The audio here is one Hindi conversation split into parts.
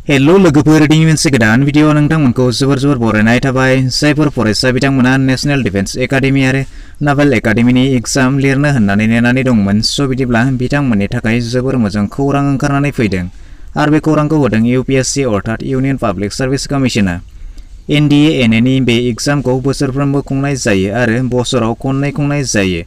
हेलो लोगोफोर दिनै मोनसे गोदान भिडिअ नोंथांमोनखौ जोबोर बरायनाय थाबाय जायफोर फरायसा बिथांमोना नेशनेल डिफेन्स एकाडेमी आरो नाभेल एकाडेमीनि एग्जाम लिरनो होननानै नेनानै दंमोन स' बिदिब्ला बिथांमोननि थाखाय जोबोर मोजां खौरां ओंखारनानै फैदों आरो बे खौरांखौ होदों UPSC अर्थात इउनियन पाब्लिक सार्भिस कमिशना NDA-NA नि बे एग्जामखौ बोसोरफ्रोमबो खुंनाय जायो आरो बोसोराव खननै खुंनाय जायो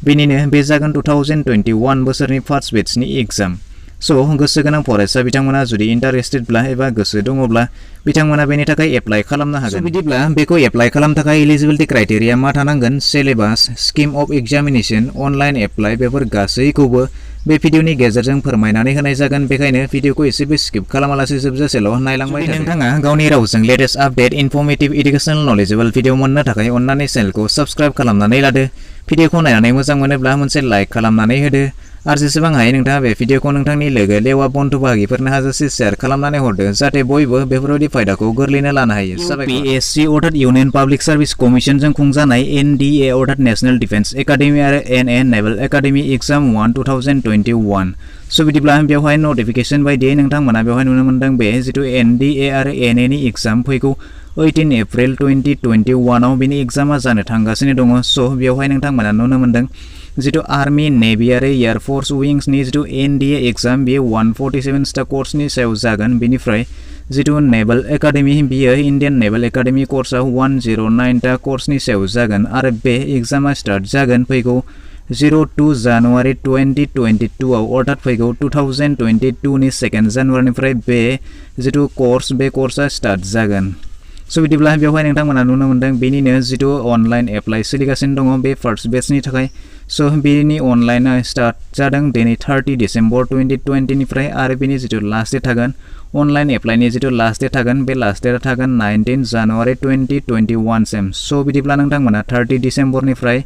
बेनिनो बे जागोन 2021 बोसोरनि फार्स्ट बेचनि एग्जाम स' गोसो गोनां फरायसा बिथांमोना जुदि इन्टारेस्टेडब्ला एबा गोसो दङब्ला बिथांमोना बेनि थाखाय एप्लाइ खालामनो हागोन बिदिब्ला बेखौ एप्लाइ खालामनो थाखाय एलिजिबिलिटि क्राइटेरिया मा थानांगोन syllabus scheme of examination online apply before गासैखौबो बे भिडिअनि गेजेरजों फोरमायनानै होनाय जागोन बेखायनो भिडिअखौ एसेबो स्किप खालामालासे जोबजासेल' नायलांबाय नोंथाङा गावनि रावजों latest update informative educational knowledgeable video मोननो थाखाय अन्नानै चेनेलखौ साबस्क्राइब खालामनानै लादो भिडिअखौ नायनानै मोजां मोनोब्ला मोनसे लाइक खालामनानै होदो आरो जेसेबां हायो नोंथाङा बे भिडिअखौ नोंथांनि लोगो लेवा बन्धु बाहागिफोरनो हाजासे शेयार खालामनानै हरदो जाहाथे बयबो बेफोरबायदि फायदाखौ गोरलैनो लानो हायो UPSC अर्थात इउनियन पाब्लिक सार्भिस कमिशनजों खुंजानाय NDA अर्थात नेशनेल डिफेन्स एकाडेमी आरो NA नेभेल एकाडेमी एग्जाम 1 2021 स' बिदिब्ला बेवहाय नटिफिकेशन बायदियै नोंथांमोना बेवहाय नुनो मोनदों बे जिथु NDA आरो NA नि एग्जाम फैगौ 18 एप्रिल 2021 आव बेनि एग्जामा जानो थांगासिनो दङ स' बेवहाय नोंथांमोना नुनो मोनदों जिथु आर्मी नेभि आरो एयार फोर्स विंग्सनि जिथु NDA एग्जाम बेयो 147 स्टा कर्सनि सायाव जागोन बेनिफ्राय जिथु नेभेल एकाडेमी बियो इन्डियान नेभेल एकाडेमी कर्सआ 109 टा कर्सनि सायाव जागोन आरो बे एग्जामा स्टार्ट जागोन फैगौ 02 जानुवारि 2022 आव अर्थात फैगौ 2022 नि 2 जानुवारिनिफ्राय बे जिथु बे कर्सआ स्टार्ट जागोन स' बिदिब्ला बेवहाय नोंथांमोना नुनो मोनदों बेनिनो जिथु अनलाइन एप्लाइ सोलिगासिनो दङ बे फार्स्ट बेचनि थाखाय स' बेनि अनलाइना स्टार्ट जादों दिनै 30 डिसेम्बर 2020 निफ्राय आरो बेनि जिथु लास्ट डेट थागोन अनलाइन एप्लाइनि जिथु लास्ट डेट थागोन बे लास्ट डेटआ थागोन 19 जानुवारि 2021 सिम स' बिदिब्ला नोंथांमोना 30 डिसेम्बरनिफ्राय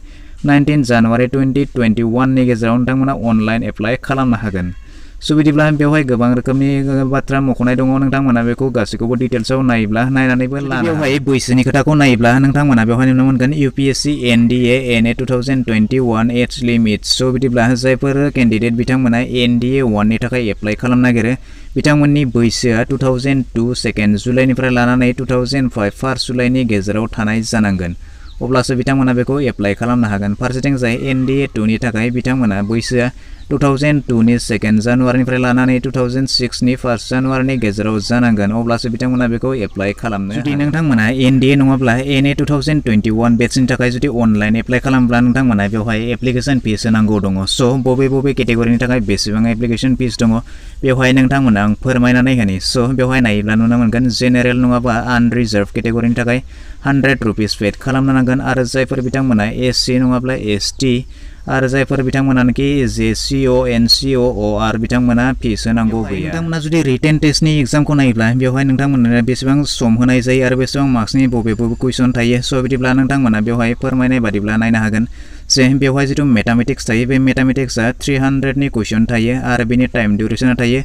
19 जानुवारि 2021 नि गेजेराव नोंथांमोना अनलाइन एप्लाइ खालामनो हागोन स' बिदिब्ला बेवहाय गोबां रोखोमनि बाथ्रा मख'नाय दङ नोंथांमोना बेखौ गासैखौबो डिटेल्सआव नायोब्ला नायनानैबो लानो बेवहाय बैसोनि खोथाखौ नायोब्ला नोंथांमोना बेवहाय नुनो मोनगोन UPSC NDA-NA 2021 एज लिमिट स' बिदिब्ला जायफोर केन्डिडेट बिथांमोना NDA 1 नि थाखाय एप्लाइ खालामनो नागिरो बिथांमोननि बैसोआ 2002 2 जुलाइनिफ्राय लानानै 2005 1 जुलाइनि गेजेराव थानाय जानांगोन अब्लासो बिथांमोना बेखौ एप्लाइ खालामनो हागोन फारसेथिं जाय NDA 2 नि थाखाय बिथांमोना बैसोआ 2002 नि 2 जानुवारिनिफ्राय लानानै 2006 नि 1 जानुवारिनि गेजेराव जानांगोन अब्लासो बिथांमोना बेखौ एप्लाइ खालामनो जुदि नोंथांमोना NDA नङाब्ला NA 2021 बेचनि थाखाय जुदि अनलाइन एप्लाइ खालामब्ला नोंथांमोना बेवहाय एप्लिकेशन फिस होनांगौ दङ स' बबे केटेगरिनि थाखाय बेसेबां एप्लिकेशन फिस दङ बेवहाय नोंथांमोना आं फोरमायनानै होनि स' बेवहाय नायोब्ला नुनो मोनगोन जेनेरेल नङाबा आनरिजार्भ केटेगरिनि थाखाय 100 रुपिस पेड खालामनो नांगोन आरो जायफोर बिथांमोना SC नङाब्ला ST आरो जायफोर बिथांमोनानोखि JCO NCO OR बिथांमोना फिस होनांगौ गैया नोंथांमोना जुदि रिटेन टेस्टनि एग्जामखौ नायोब्ला बेवहाय नोंथांमोननो बेसेबां सम होनाय जायो आरो बेसेबां मार्क्सनि बबे कुइसन थायो स' बिदिब्ला नोंथांमोना बेवहाय फोरमायनाय बादिब्ला नायनो हागोन जे बेवहाय जिथु मेथामेटिक्स थायो बे मेथामेटिक्सआ 300 नि कुइसन थायो आरो बेनि टाइम डिउरेसना थायो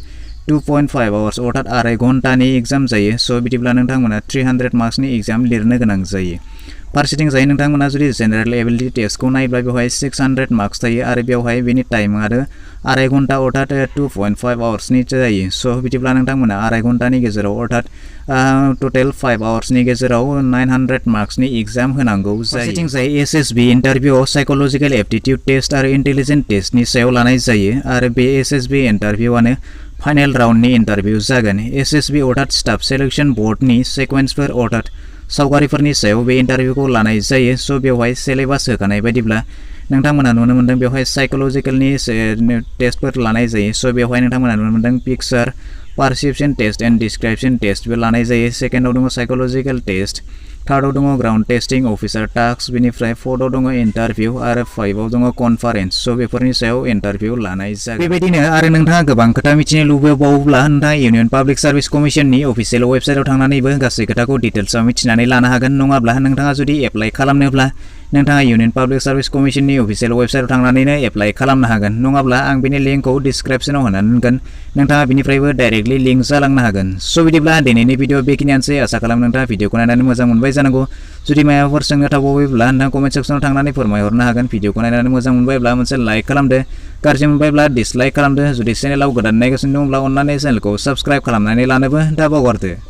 2.5 आवार्स अर्थात 2.5 घन्टानि एग्जाम जायो स' बिदिब्ला नोंथांमोना 300 मार्क्सनि एग्जाम लिरनो गोनां जायो फारसेथिं जाय नोंथांमोना जुदि जेनेरेल एबिलिटि टेस्टखौ नायोब्ला बेवहाय 600 मार्क्स थायो आरो बेवहाय बेनि टाइम आरो 2.5 घन्टा अर्थात 2.5 आवार्सनि जायो स' बिदिब्ला नोंथांमोना 2.5 घन्टानि गेजेराव अर्थात टटेल 5 आवार्सनि गेजेराव 900 मार्क्सनि एग्जाम होनांगौ जायो फारसेथिं जाय SSB इन्टारभिउआव साइकोलजिकेल एप्टिट्युड टेस्ट आरो इन्टेलिजेन्स टेस्टनि सायाव लानाय जायो आरो बे SSB इन्टारभिउआनो फाइनेल राउन्डनि इन्टारभिउ जागोन SSB अर्थात स्टाफ सेलेक्शन बोर्डनि सिक्वेन्सफोर अर्थात सावगारिफोरनि सायाव बे इन्टारभिउखौ लानाय जायो स' बेवहाय सिलेबास होखानाय बायदिब्ला नोंथांमोना नुनो मोनदों बेवहाय साइकोलजिकेलनि टेस्टफोर लानाय जायो स' बेवहाय नोंथांमोना नुनो मोनदों पिक्चार पारसेप्शन टेस्ट एन्ड डिसक्रिप्शन टेस्टबो लानाय जायो सेकेन्डआव दङ साइकोलजिकेल टेस्ट थार्डआव दङ ग्राउन्ड टेस्टिं अफिसार टास्क बेनिफ्राय फोर्थआव दङ इन्टारभिउ आरो 5आव दङ कनफारेन्स स' बेफोरनि सायाव इन्टारभिउ लानाय जायो बेबायदिनो आरो नोंथाङा गोबां खोथा मिथिनो लुबैबावोब्ला नोंथाङा इउनियन पाब्लिक सार्भिस कमिशननि अफिसियेल वेबसाइटआव थांनानैबो गासै खोथाखौ डिटेल्सआव मिथिनानै लानो हागोन नङाब्ला नोंथाङा जुदि एप्लाइ खालामनोब्ला नोंथाङा इउनियन पाब्लिक सार्भिस कमिशननि अफिसियेल वेबसाइटआव थांनानैनो एप्लाइ खालामनो हागोन नङाब्ला आं बिनि लिंकखौ डिसक्रिप्शनाव होनानै दोनगोन नोंथाङा बिनिफ्रायबो डाइरेक्टलि लिंक जालांनो हागोन स' बिदिब्ला दिनैनि भिडिअ बेखिनियानोसै आसा खालामो नोंथाङा भिडिअखौ नायनानै मोजां मोनबाय जानांगौ जुदि माबाफोर सोंनो थाबावोब्ला नोंथाङा कमेन्ट सेक्सनाव थांनानै फोरमायहरनो हागोन भिडिअखौ नायनानै मोजां मोनबायब्ला मोनसे लाइक खालामदो गाज्रि मोनबायब्ला डिसलाइक खालामदो जुदि चेनेलाव गोदान नायगासिनो दंब्ला अन्नानै चेनेलखौ साबस्क्राइब खालामनानै लानोबो दाबावगारदो